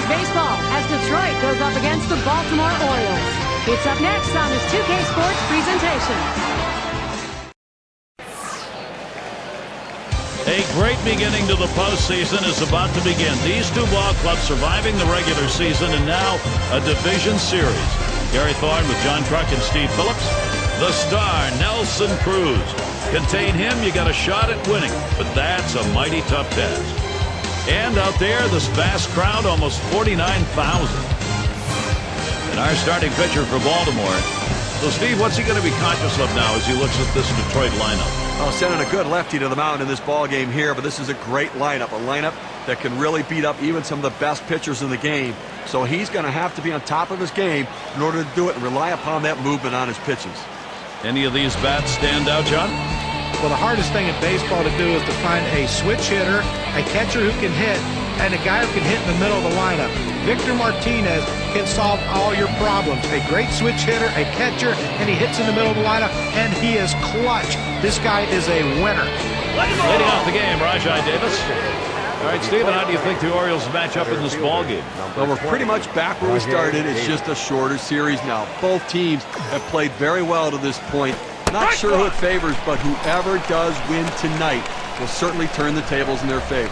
Baseball as Detroit goes up against the Baltimore Orioles. It's up next on this 2K Sports presentation. A great beginning to the postseason is about to begin. These two ball clubs surviving the regular season and now a division series. Gary Thorne with John Kruk and Steve Phillips. The star, Nelson Cruz. Contain him, you got a shot at winning, but that's a mighty tough task. And out there, this vast crowd, almost 49,000. And our starting pitcher for Baltimore. So, Steve, what's he going to be conscious of now as he looks at this Detroit lineup? Well, sending a good lefty to the mound in this ball game here, but this is a great lineup, a lineup that can really beat up even some of the best pitchers in the game. So he's going to have to be on top of his game in order to do it and rely upon that movement on his pitches. Any of these bats stand out, John? Well, the hardest thing in baseball to do is to find a switch hitter, a catcher who can hit, and a guy who can hit in the middle of the lineup. Victor Martinez can solve all your problems. A great switch hitter, a catcher, and he hits in the middle of the lineup, and he is clutch. This guy is a winner. Leading off the game, Rajai Davis. All right, Steven, how do you think the Orioles match up in this ball game? Well, we're pretty much back where we started. It's just a shorter series now. Both teams have played very well to this point. Not sure who it favors, but whoever does win tonight will certainly turn the tables in their favor.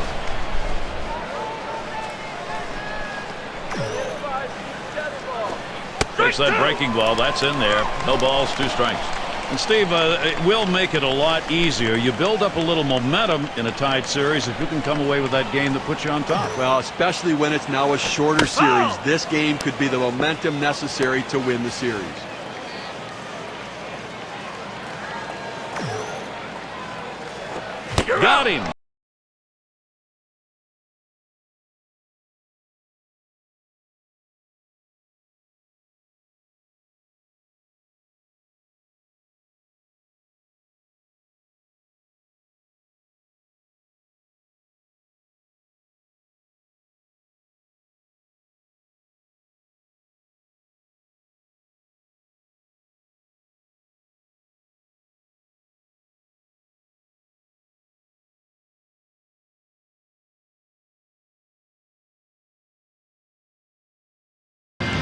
There's that breaking ball. That's in there. No balls, 2 strikes. And, Steve, it will make it a lot easier. You build up a little momentum in a tied series if you can come away with that game that puts you on top. Well, especially when it's now a shorter series. This game could be the momentum necessary to win the series. Got him.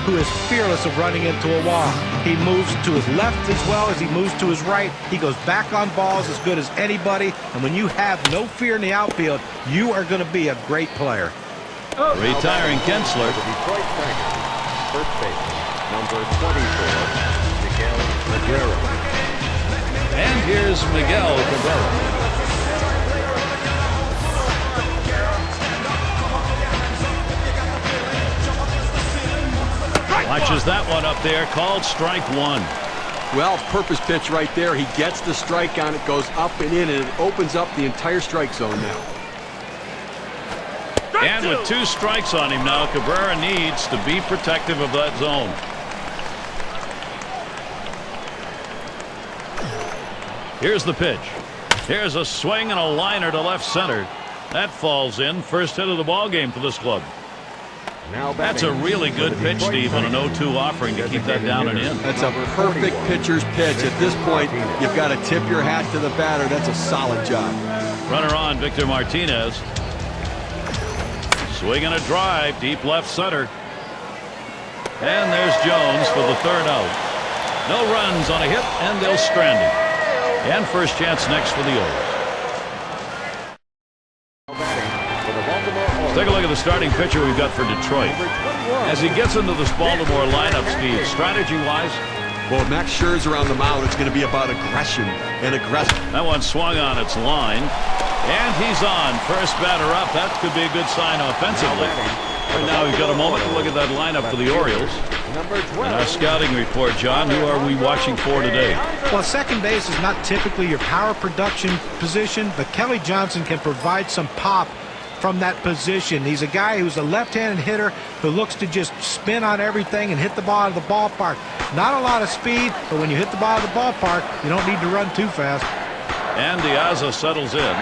Who is fearless of running into a wall. He moves to his left as well as he moves to his right. He goes back on balls as good as anybody. And when you have no fear in the outfield, you are going to be a great player. Retiring Kinsler. Detroit Tigers. First baseman, number 24, Miguel Cabrera. And here's Miguel Cabrera. Watches that one up there, called strike 1. Well, purpose pitch right there. He gets the strike on it, goes up and in, and it opens up the entire strike zone now. And with 2 strikes on him now, Cabrera needs to be protective of that zone. Here's the pitch. Here's a swing and a liner to left center. That falls in. First hit of the ball game for this club. That's a really good pitch, Steve, on an 0-2 offering to keep that down and in. That's a perfect pitcher's pitch. At this point, you've got to tip your hat to the batter. That's a solid job. Runner on, Victor Martinez. Swinging a drive, deep left center. And there's Jones for the 3rd out. No runs on a hit, and they'll strand him. And first chance next for the O's. Take a look at the starting pitcher we've got for Detroit. As he gets into this Baltimore lineup, Steve, strategy-wise? Well, Max Scherzer on the mound, it's going to be about aggression and aggressive. That one swung on its line. And he's on. First batter up. That could be a good sign offensively. Right now we've got a moment to look at that lineup for the Orioles. And our scouting report, John, who are we watching for today? Well, second base is not typically your power production position, but Kelly Johnson can provide some pop from that position. He's a guy who's a left-handed hitter who looks to just spin on everything and hit the ball out of the ballpark. Not a lot of speed, but when you hit the ball out of the ballpark, you don't need to run too fast. And Diaz settles in.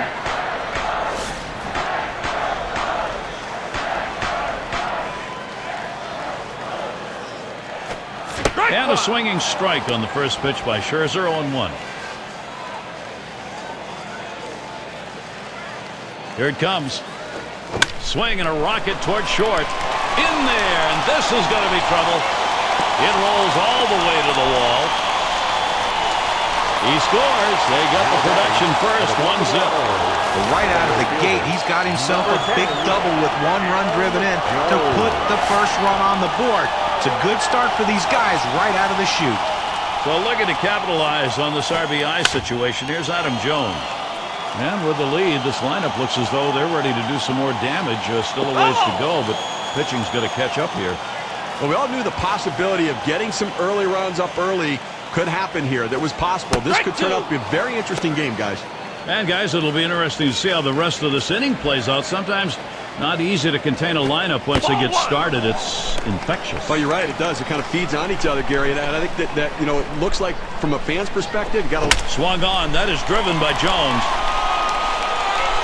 And a swinging strike on the first pitch by Scherzer, 0-1. Here it comes. Swing and a rocket toward short. In there, and this is going to be trouble. It rolls all the way to the wall. He scores. They got the production first, 1-0. Right out of the gate, he's got himself a big double with 1 run driven in to put the first run on the board. It's a good start for these guys right out of the chute. So looking to capitalize on this RBI situation. Here's Adam Jones. And with the lead, this lineup looks as though they're ready to do some more damage. Still a ways to go, but pitching's going to catch up here. Well, we all knew the possibility of getting some early runs up early could happen here. That was possible. This could turn out to be a very interesting game, guys. And, guys, it'll be interesting to see how the rest of this inning plays out. Sometimes not easy to contain a lineup once they get started. It's infectious. Well, you're right. It does. It kind of feeds on each other, Gary. And I think that you know, it looks like from a fan's perspective, you got to... Swung on. That is driven by Jones.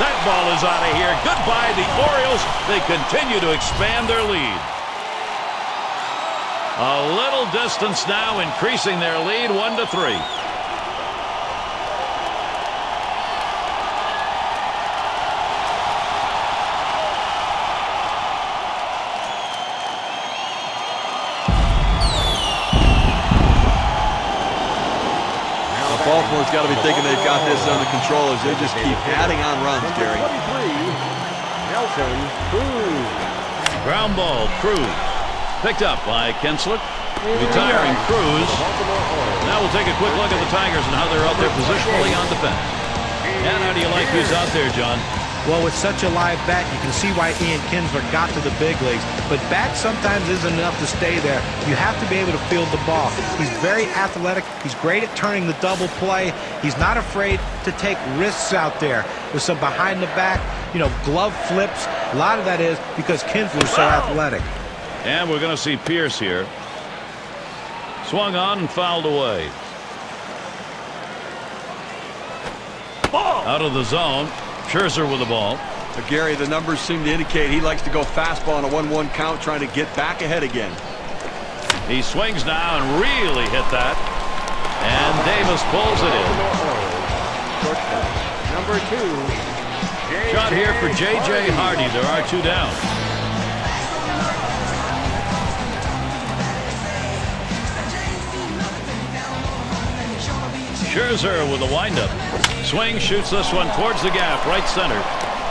That ball is out of here. Goodbye, the Orioles. They continue to expand their lead. A little distance now, increasing their lead 1-3. Baltimore's got to be thinking they've got this under control as they just keep adding on runs, Gary. Nelson Cruz. Ground ball, Cruz. Picked up by Kinsler. Retiring Cruz. Now we'll take a quick look at the Tigers and how they're out there positionally on defense. And how do you like who's out there, John? Well, with such a live bat, you can see why Ian Kinsler got to the big leagues. But bat sometimes isn't enough to stay there. You have to be able to field the ball. He's very athletic. He's great at turning the double play. He's not afraid to take risks out there. With some behind the back, glove flips. A lot of that is because Kinsler's so athletic. And we're going to see Pierce here. Swung on and fouled away. Out of the zone. Scherzer with the ball. Gary, the numbers seem to indicate he likes to go fastball on a 1-1 count, trying to get back ahead again. He swings now and really hit that. And Davis pulls it in. Number 2. Shot here for J.J. Hardy. There are 2 down. Scherzer with a windup. Swing, shoots this one towards the gap, right center.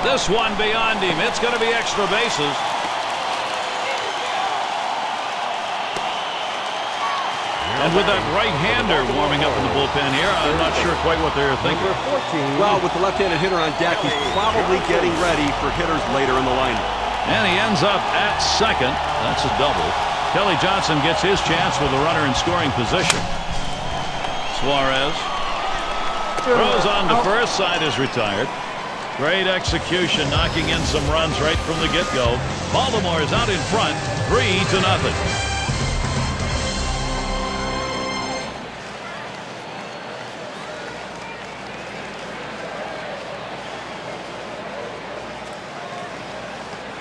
This one beyond him. It's going to be extra bases. And with that right-hander warming up in the bullpen here, I'm not sure quite what they're thinking. Well, with the left-handed hitter on deck, he's probably getting ready for hitters later in the lineup. And he ends up at second. That's a double. Kelly Johnson gets his chance with a runner in scoring position. Suarez throws on to first. Side is retired. Great execution, knocking in some runs right from the get-go. Baltimore is out in front, 3-0.